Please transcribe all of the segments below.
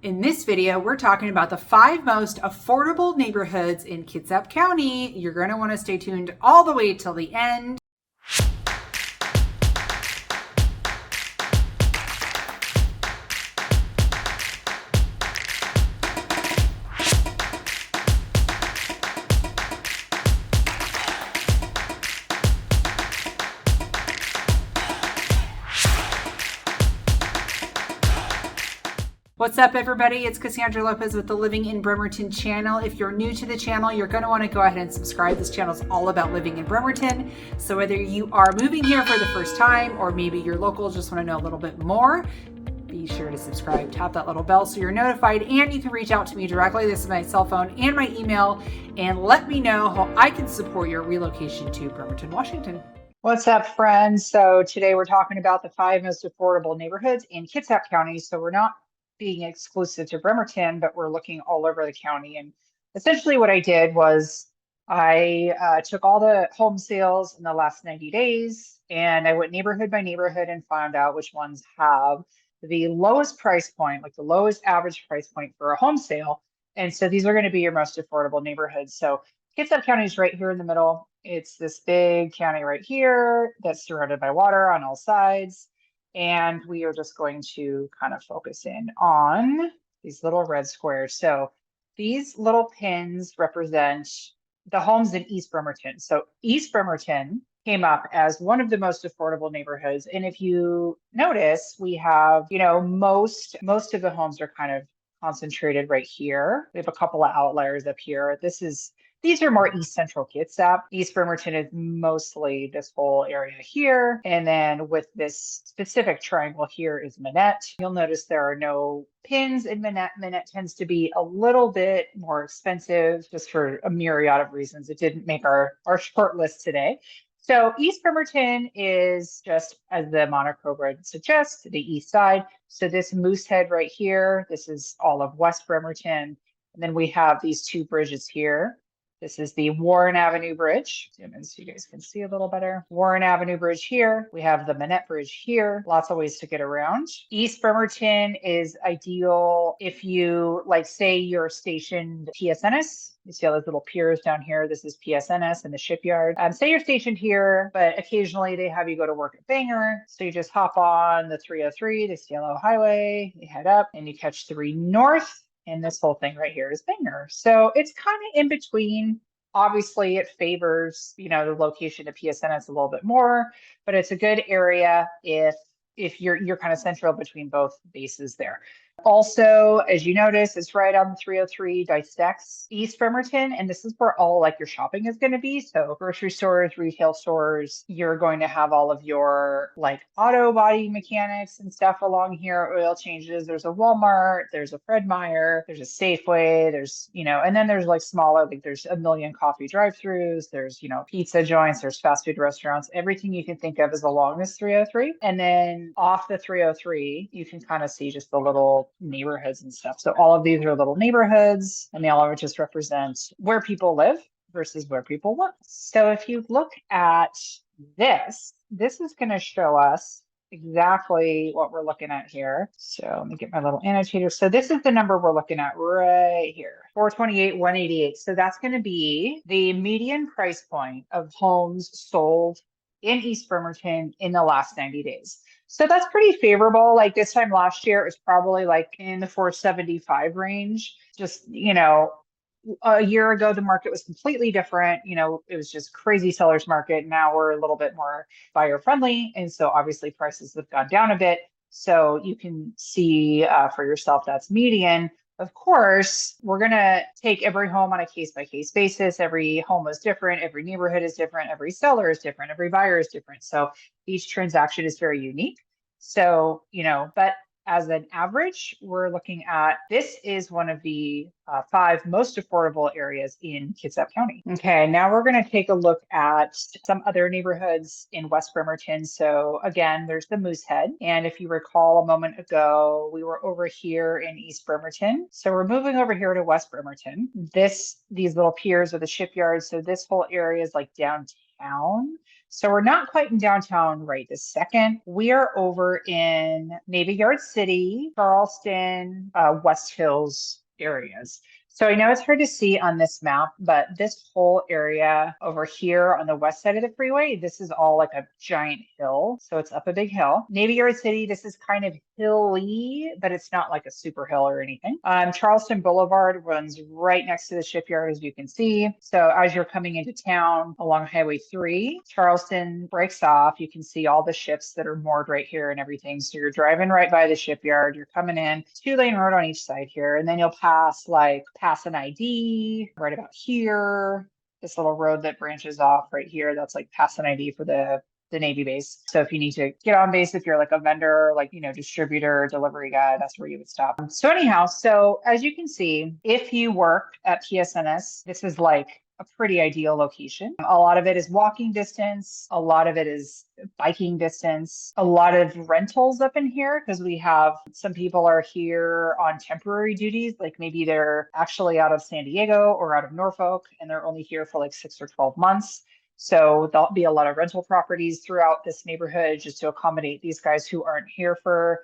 In this video, we're talking about the 5 most affordable neighborhoods in Kitsap County. You're going to want to stay tuned all the way till the end. What's up, everybody? It's Cassandra Lopez with the Living in Bremerton channel. If you're new to the channel, you're going to want to go ahead and subscribe. This channel is all about living in Bremerton. So whether you are moving here for the first time or maybe you're local, just want to know a little bit more, be sure to subscribe, tap that little bell so you're notified, and you can reach out to me directly. This is my cell phone and my email, and let me know how I can support your relocation to Bremerton, Washington. What's up, friends? So today we're talking about the 5 most affordable neighborhoods in Kitsap County. So we're not being exclusive to Bremerton, but we're looking all over the county. And essentially what I did was I took all the home sales in the last 90 days and I went neighborhood by neighborhood and found out which ones have the lowest price point, like the lowest average price point for a home sale. And so these are going to be your most affordable neighborhoods. So Kitsap County is right here in the middle. It's this big county right here that's surrounded by water on all sides. And we are just going to kind of focus in on these little red squares. So these little pins represent the homes in East Bremerton. So East Bremerton came up as one of the most affordable neighborhoods. And if you notice, we have, most of the homes are kind of concentrated right here. We have a couple of outliers up here. These are more East Central Kitsap. East Bremerton is mostly this whole area here. And then with this specific triangle here is Minette. You'll notice there are no pins in Minette. Minette tends to be a little bit more expensive just for a myriad of reasons. It didn't make our short list today. So East Bremerton is just, as the moniker would suggest, the east side. So this Moosehead right here, this is all of West Bremerton. And then we have these 2 bridges here. This is the Warren Avenue Bridge. Zoom in so you guys can see a little better. Warren Avenue Bridge here. We have the Minette Bridge here. Lots of ways to get around. East Bremerton is ideal if you, say you're stationed PSNS. You see all those little piers down here. This is PSNS and the shipyard. Say you're stationed here, but occasionally they have you go to work at Bangor. So you just hop on the 303, the Yellow Highway, you head up and you catch 3 North. And this whole thing right here is Bangor. So it's kind of in between. Obviously, it favors, the location of PSNS a little bit more, but it's a good area if you're kind of central between both bases there. Also, as you notice, it's right on the 303 dissects East Bremerton, and this is where all your shopping is going to be. So grocery stores, retail stores, you're going to have all of your auto body mechanics and stuff along here, oil changes. There's a Walmart, there's a Fred Meyer, there's a Safeway, there's, and then there's smaller, there's a million coffee drive-throughs, there's, pizza joints, there's fast food restaurants, everything you can think of is along this 303. And then off the 303, you can kind of see just the little neighborhoods and stuff. So all of these are little neighborhoods and they all just represent where people live versus where people work. So if you look at this is going to show us exactly what we're looking at here. So let me get my little annotator. So this is the number we're looking at right here, 428, 188. So that's going to be the median price point of homes sold in East Bremerton in the last 90 days. So that's pretty favorable. This time last year, it was probably in the 475 range. Just, a year ago, the market was completely different. It was just crazy seller's market. Now we're a little bit more buyer friendly. And so obviously prices have gone down a bit. So you can see for yourself, that's median. Of course, we're going to take every home on a case-by-case basis. Every home is different. Every neighborhood is different. Every seller is different. Every buyer is different. So each transaction is very unique. So, but as an average, we're looking at, this is one of the 5 most affordable areas in Kitsap County. Okay, now we're going to take a look at some other neighborhoods in West Bremerton. So again, there's the Moosehead. And if you recall a moment ago, we were over here in East Bremerton. So we're moving over here to West Bremerton. These little piers are the shipyards. So this whole area is downtown. So we're not quite in downtown right this second. We are over in Navy Yard City, Charleston, West Hills areas. So I know it's hard to see on this map, but this whole area over here on the west side of the freeway, this is all like a giant hill. So it's up a big hill. Navy Yard City, this is kind of hilly, but it's not like a super hill or anything. Charleston Boulevard runs right next to the shipyard, as you can see. So as you're coming into town along Highway 3, Charleston breaks off. You can see all the ships that are moored right here and everything. So you're driving right by the shipyard. You're coming in, 2-lane road on each side here, and then you'll pass an ID right about here. This little road that branches off right here, that's like pass an ID for the Navy base. So if you need to get on base, if you're like a vendor, like, distributor, delivery guy, that's where you would stop. So anyhow, so as you can see, if you work at PSNS, this is like a pretty ideal location. A lot of it is walking distance. A lot of it is biking distance. A lot of rentals up in here because we have some people are here on temporary duties. Like maybe they're actually out of San Diego or out of Norfolk and they're only here for like 6 or 12 months. So there'll be a lot of rental properties throughout this neighborhood just to accommodate these guys who aren't here for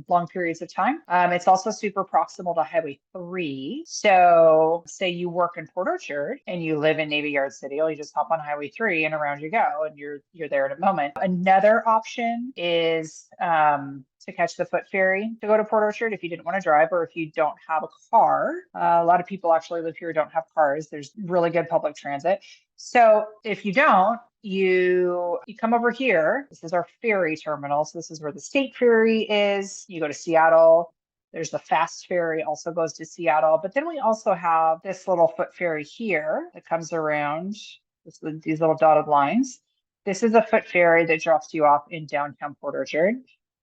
long periods of time. It's also super proximal to Highway 3. So say you work in Port Orchard and you live in Navy Yard City, you just hop on Highway 3 and around you go and you're there in a moment. Another option is to catch the foot ferry to go to Port Orchard if you didn't want to drive or if you don't have a car. A lot of people actually live here who don't have cars. There's really good public transit. So if you don't, you come over here. This is our ferry terminal. So this is where the state ferry is. You go to Seattle. There's the fast ferry also goes to Seattle. But then we also have this little foot ferry here that comes around these little dotted lines. This is a foot ferry that drops you off in downtown Port Orchard.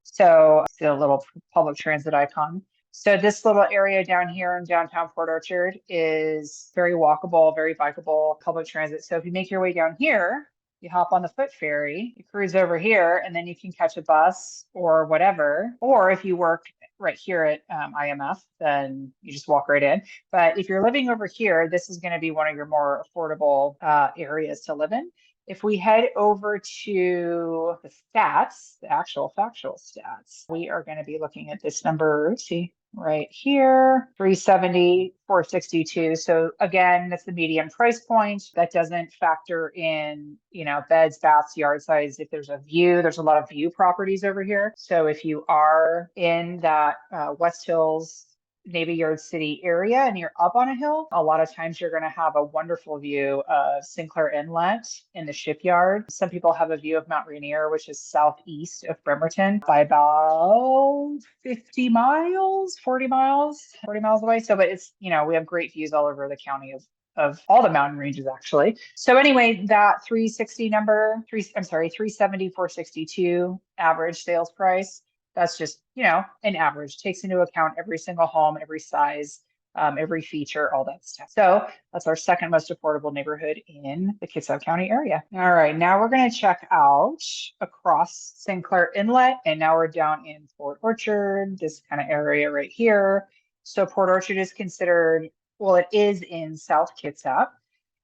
So it's a little public transit icon. So this little area down here in downtown Port Orchard is very walkable, very bikeable public transit. So if you make your way down here, you hop on the foot ferry, you cruise over here, and then you can catch a bus or whatever. Or if you work right here at IMF, then you just walk right in. But if you're living over here, this is going to be one of your more affordable areas to live in. If we head over to the stats, the actual factual stats, we are going to be looking at this number, let's see, right here, 370, 462. So again, that's the median price point. That doesn't factor in, beds, baths, yard size. If there's a view, there's a lot of view properties over here. So if you are in that West Hills, Navy Yard City area and you're up on a hill, a lot of times you're going to have a wonderful view of Sinclair Inlet in the shipyard. Some people have a view of Mount Rainier, which is southeast of Bremerton by about 40 miles away. So, but it's, we have great views all over the county of all the mountain ranges actually. So anyway, that 370, 462 average sales price. That's just, an average, takes into account every single home, every size, every feature, all that stuff. So that's our second most affordable neighborhood in the Kitsap County area. All right, now we're going to check out across Sinclair Inlet, and now we're down in Port Orchard, this kind of area right here. So Port Orchard is considered, well, it is in South Kitsap.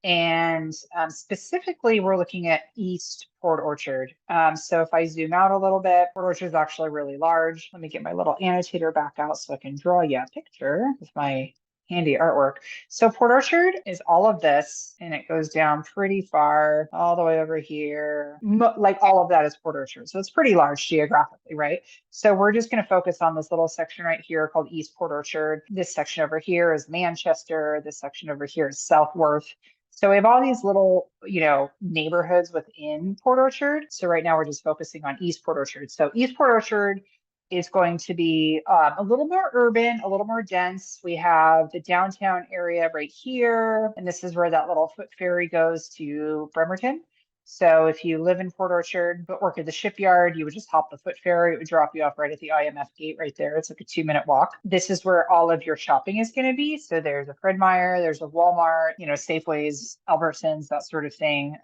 And specifically, we're looking at East Port Orchard. So if I zoom out a little bit, Port Orchard is actually really large. Let me get my little annotator back out so I can draw you a picture with my handy artwork. So Port Orchard is all of this, and it goes down pretty far, all the way over here. Like all of that is Port Orchard. So it's pretty large geographically, right? So we're just going to focus on this little section right here called East Port Orchard. This section over here is Manchester. This section over here is Southworth. So we have all these little, neighborhoods within Port Orchard. So right now we're just focusing on East Port Orchard. So East Port Orchard is going to be a little more urban, a little more dense. We have the downtown area right here. And this is where that little foot ferry goes to Bremerton. So if you live in Port Orchard but work at the shipyard, you would just hop the foot ferry. It would drop you off right at the IMF gate right there. It's like a 2-minute walk. This is where all of your shopping is going to be. So there's a Fred Meyer, there's a Walmart, Safeways, Albertsons, that sort of thing.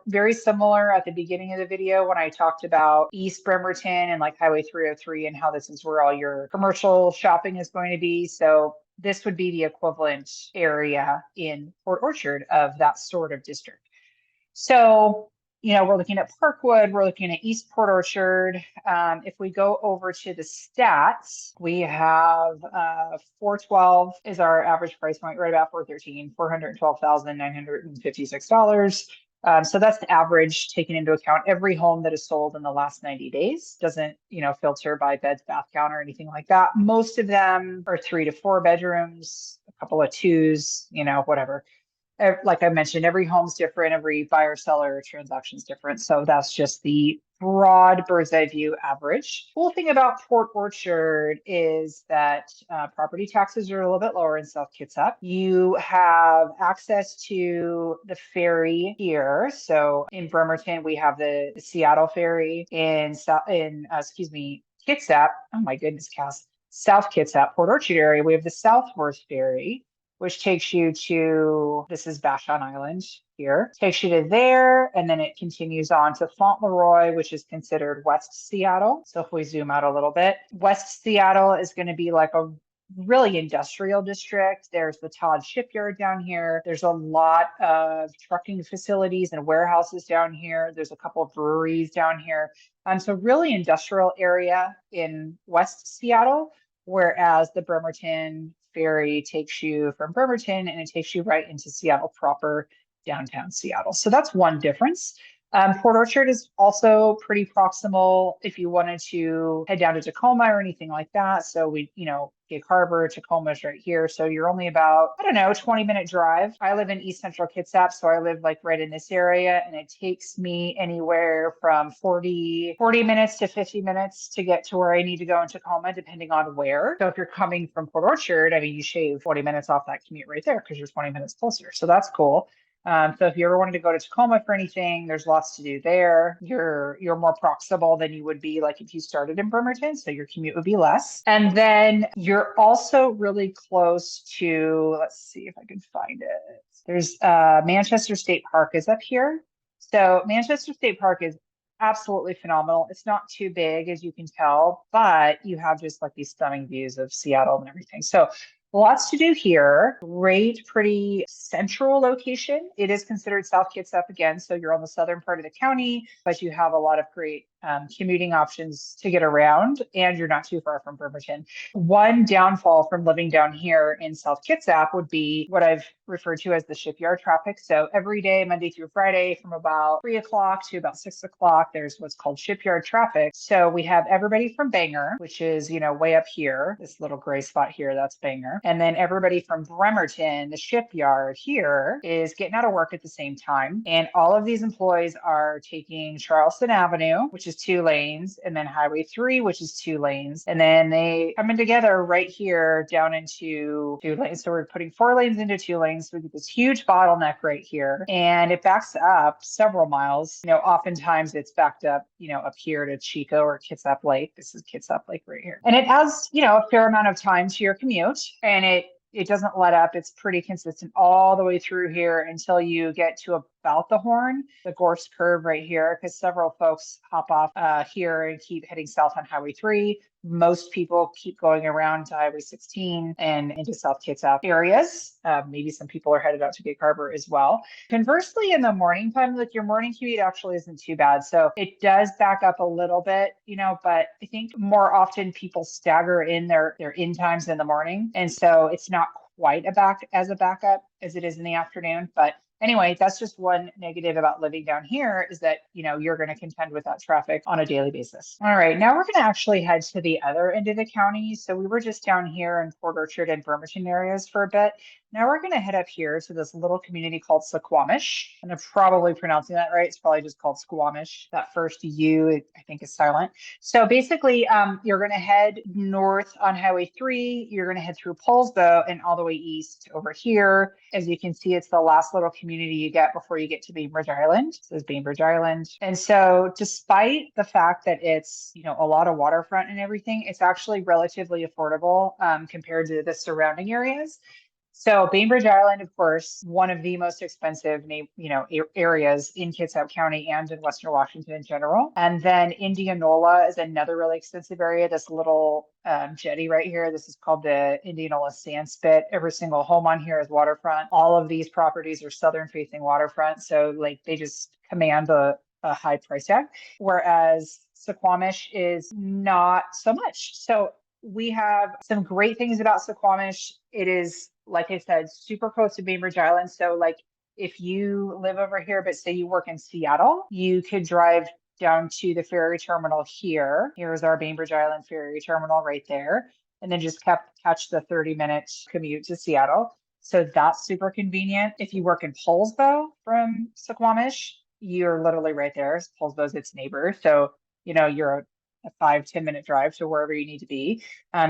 Very similar at the beginning of the video when I talked about East Bremerton and like Highway 303 and how this is where all your commercial shopping is going to be. So this would be the equivalent area in Port Orchard of that sort of district. So, we're looking at Parkwood, we're looking at East Port Orchard. If we go over to the stats, we have 412 is our average price point, right about 413, $412,956. So that's the average, taking into account every home that is sold in the last 90 days. Doesn't, filter by beds, bath count, or anything like that. Most of them are 3 to 4 bedrooms, a couple of twos, whatever. Like I mentioned, every home's different, every buyer seller transaction is different. So that's just the broad bird's eye view average. Cool thing about Port Orchard is that property taxes are a little bit lower in South Kitsap. You have access to the ferry here. So in Bremerton, we have the Seattle ferry. Kitsap. Oh my goodness, Cass. South Kitsap, Port Orchard area, we have the Southworth ferry, which takes you to, this is Vashon Island here, takes you to there, and then it continues on to Fauntleroy, which is considered West Seattle. So if we zoom out a little bit, West Seattle is going to be like a really industrial district. There's the Todd shipyard down here. There's a lot of trucking facilities and warehouses down here. There's a couple of breweries down here. So really industrial area in West Seattle, whereas the Bremerton ferry takes you from Bremerton and it takes you right into Seattle proper, downtown Seattle. So that's one difference. Port Orchard is also pretty proximal if you wanted to head down to Tacoma or anything like that. So Gig Harbor, Tacoma is right here. So you're only about, 20-minute drive. I live in East Central Kitsap, so I live like right in this area, and it takes me anywhere from 40 minutes to 50 minutes to get to where I need to go in Tacoma, depending on where. So if you're coming from Port Orchard, you shave 40 minutes off that commute right there because you're 20 minutes closer. So that's cool. So if you ever wanted to go to Tacoma for anything, there's lots to do there. You're more proximal than you would be like if you started in Bremerton, so your commute would be less. And then you're also really close to, let's see if I can find it. There's Manchester State Park is up here. So Manchester State Park is absolutely phenomenal. It's not too big, as you can tell, but you have just like these stunning views of Seattle and everything. So lots to do here. Great, pretty central location. It is considered South Kitsap again, so you're on the southern part of the county, but you have a lot of great commuting options to get around, and you're not too far from Bremerton. One downfall from living down here in South Kitsap would be what I've referred to as the shipyard traffic. So every day, Monday through Friday, from about 3 o'clock to about 6 o'clock, there's what's called shipyard traffic. So we have everybody from Bangor, which is, way up here, this little gray spot here, that's Bangor. And then everybody from Bremerton, the shipyard here, is getting out of work at the same time. And all of these employees are taking Charleston Avenue, which is 2 lanes, and then Highway 3, which is 2 lanes. And then they come in together right here down into 2 lanes. So we're putting 4 lanes into 2 lanes. So we get this huge bottleneck right here. And it backs up several miles. Oftentimes it's backed up, up here to Chico or Kitsap Lake. This is Kitsap Lake right here. And it adds, a fair amount of time to your commute. And it doesn't let up. It's pretty consistent all the way through here until you get to about the Horn, the Gorse curve right here, because several folks hop off here and keep heading south on Highway 3. Most people keep going around to Highway 16 and into South Kitsap areas. Maybe some people are headed out to Gig Harbor as well. Conversely, in the morning time, like your morning commute actually isn't too bad. So it does back up a little bit, but I think more often people stagger in their in times in the morning. And so it's not quite a backup as it is in the afternoon. But anyway, that's just one negative about living down here, is that, you're going to contend with that traffic on a daily basis. All right, now we're going to actually head to the other end of the county. So we were just down here in Port Orchard and Bremerton areas for a bit. Now we're going to head up here to this little community called Suquamish. And I'm probably pronouncing that right. It's probably just called Suquamish. That first U, I think, is silent. So basically, you're going to head north on Highway 3. You're going to head through Paulsbo and all the way east over here. As you can see, it's the last little community you get before you get to Bainbridge Island. It says Bainbridge Island. And so despite the fact that it's, a lot of waterfront and everything, it's actually relatively affordable compared to the surrounding areas. So Bainbridge Island, of course, one of the most expensive, areas in Kitsap County and in Western Washington in general. And then Indianola is another really expensive area. This little jetty right here, this is called the Indianola Sand Spit. Every single home on here is waterfront. All of these properties are southern facing waterfront. So like they just command a a high price tag, whereas Suquamish is not so much. So we have some great things about Suquamish. It is, like I said, super close to Bainbridge Island. So like if you live over here, but say you work in Seattle, you could drive down to the ferry terminal here. Here's our Bainbridge Island ferry terminal right there. And then just catch the 30-minute commute to Seattle. So that's super convenient. If you work in Poulsbo from Suquamish, you're literally right there. Poulsbo's its neighbor. So, you're a 5-10 minute drive to wherever you need to be.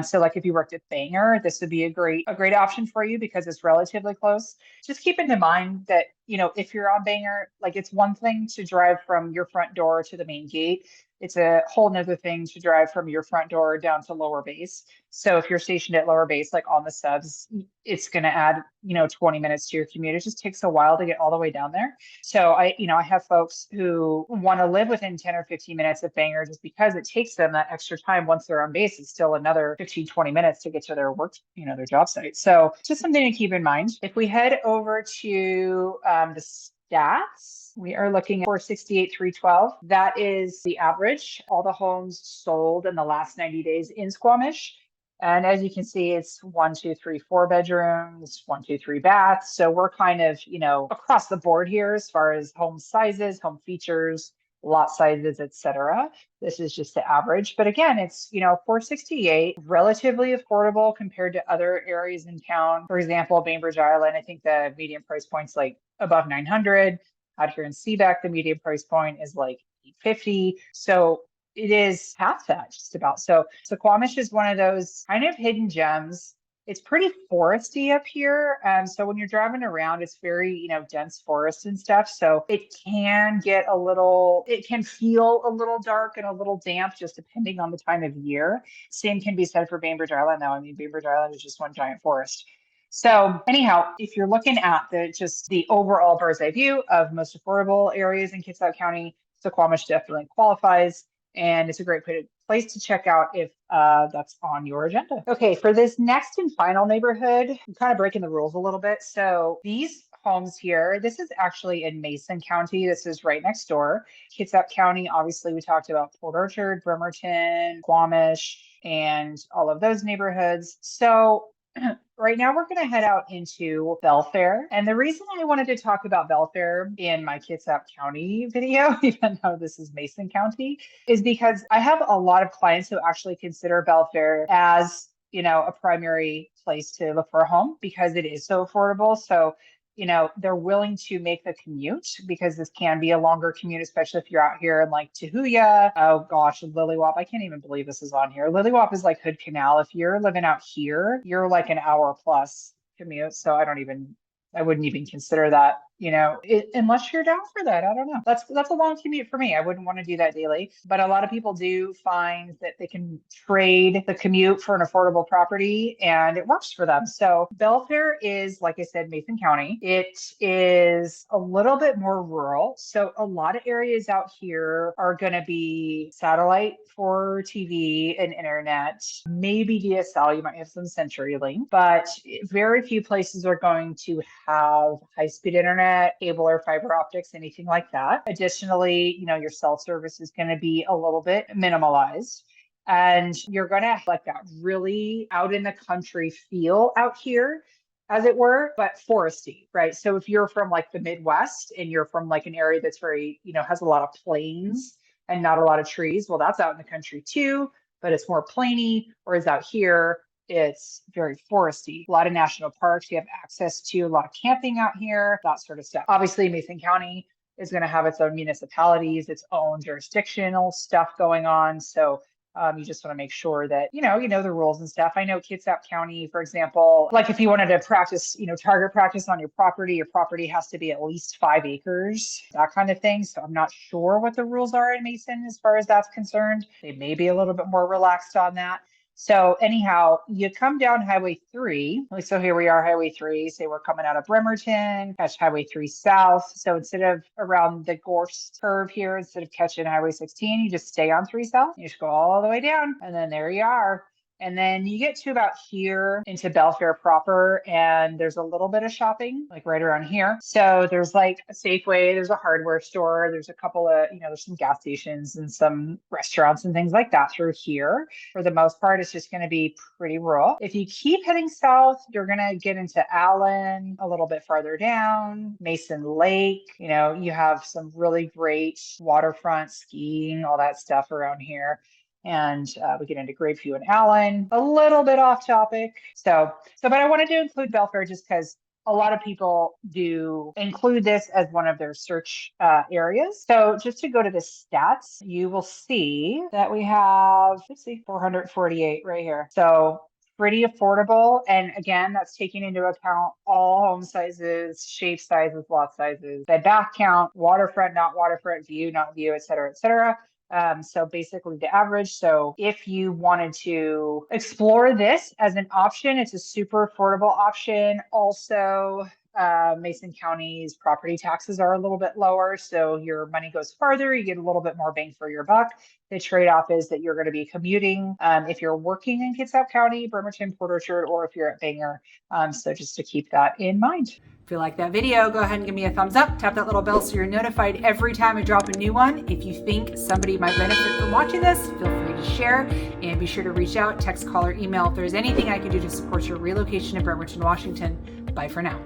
So like if you worked at Bangor, this would be a great option for you because it's relatively close. Just keep in mind that, if you're on Bangor, like it's one thing to drive from your front door to the main gate. It's a whole nother thing to drive from your front door down to lower base. So if you're stationed at lower base, like on the subs, it's going to add, 20 minutes to your commute. It just takes a while to get all the way down there. So I have folks who want to live within 10 or 15 minutes of Bangor just because it takes them that extra time once they're on base. It's still another 15, 20 minutes to get to their work, their job site. So just something to keep in mind. If we head over to the stats, we are looking at 468,312. That is the average. All the homes sold in the last 90 days in Squamish. And as you can see, it's 1, 2, 3, 4 bedrooms, 1, 2, 3 baths. So we're kind of, across the board here as far as home sizes, home features, lot sizes, etc. This is just the average. But again, it's, 468, relatively affordable compared to other areas in town. For example, Bainbridge Island, I think the median price point's like above 900. Out here in Seabeck, the median price point is like 850. So it is half that just about. So Suquamish is one of those kind of hidden gems. It's pretty foresty up here. So when you're driving around, it's very, dense forest and stuff. So it can feel a little dark and a little damp just depending on the time of year. Same can be said for Bainbridge Island, though. I mean, Bainbridge Island is just one giant forest. So anyhow, if you're looking at the overall bird's eye view of most affordable areas in Kitsap County, Suquamish definitely qualifies. And it's a great place to check out if that's on your agenda. Okay, for this next and final neighborhood, I'm kind of breaking the rules a little bit. So these homes here, this is actually in Mason County. This is right next door. Kitsap County, obviously, we talked about Port Orchard, Bremerton, Suquamish, and all of those neighborhoods. So right now, we're going to head out into Belfair. And the reason I wanted to talk about Belfair in my Kitsap County video, even though this is Mason County, is because I have a lot of clients who actually consider Belfair as, a primary place to look for a home because it is so affordable. So they're willing to make the commute because this can be a longer commute, especially if you're out here in like Tahuya. Oh gosh, Lilywop. I can't even believe this is on here. Lilywop is like Hood Canal. If you're living out here, you're like an hour plus commute. So I wouldn't even consider that, unless you're down for that. I don't know. That's a long commute for me. I wouldn't want to do that daily. But a lot of people do find that they can trade the commute for an affordable property and it works for them. So Belfair is, like I said, Mason County. It is a little bit more rural. So a lot of areas out here are going to be satellite for TV and internet, maybe DSL. You might have some CenturyLink, but very few places are going to have high-speed internet, cable or fiber optics, anything like that. Additionally, your cell service is going to be a little bit minimalized. And you're going to have like that really out in the country feel out here, as it were, but foresty, right? So if you're from like the Midwest and you're from like an area that's very, has a lot of plains and not a lot of trees, well, that's out in the country too, but it's more plainy. Whereas out here, it's very foresty. A lot of national parks. You have access to a lot of camping out here, that sort of stuff. Obviously, Mason County is going to have its own municipalities, its own jurisdictional stuff going on. So you just want to make sure that, you know the rules and stuff. I know Kitsap County, for example, like if you wanted to practice, target practice on your property has to be at least 5 acres, that kind of thing. So I'm not sure what the rules are in Mason as far as that's concerned. They may be a little bit more relaxed on that. So anyhow, you come down Highway 3. So here we are, Highway 3. Say we're coming out of Bremerton, catch Highway 3 south. So instead of around the Gorse curve here, instead of catching Highway 16, you just stay on 3 south. You just go all the way down, and then there you are. And then you get to about here into Belfair proper, and there's a little bit of shopping, like right around here. So there's like a Safeway, there's a hardware store, there's a couple of, there's some gas stations and some restaurants and things like that through here. For the most part, it's just going to be pretty rural. If you keep heading south, you're going to get into Allen, a little bit farther down, Mason Lake. You have some really great waterfront skiing, all that stuff around here. And we get into Grapeview and Allen, a little bit off topic. But I wanted to include Belfair just because a lot of people do include this as one of their search areas. So just to go to the stats, you will see that we have, 448 right here. So pretty affordable. And again, that's taking into account all home sizes, shape sizes, lot sizes, bed bath count, waterfront, not waterfront, view, not view, et cetera, et cetera. So basically the average. So if you wanted to explore this as an option, it's a super affordable option. Also, Mason County's property taxes are a little bit lower, so your money goes farther. You get a little bit more bang for your buck. The trade-off is that you're going to be commuting if you're working in Kitsap County, Bremerton, Port Orchard, or if you're at Bangor. So just to keep that in mind. If you like that video, go ahead and give me a thumbs up. Tap that little bell so you're notified every time I drop a new one. If you think somebody might benefit from watching this, feel free to share, and be sure to reach out, text, call, or email if there's anything I can do to support your relocation to Bremerton, Washington. Bye for now.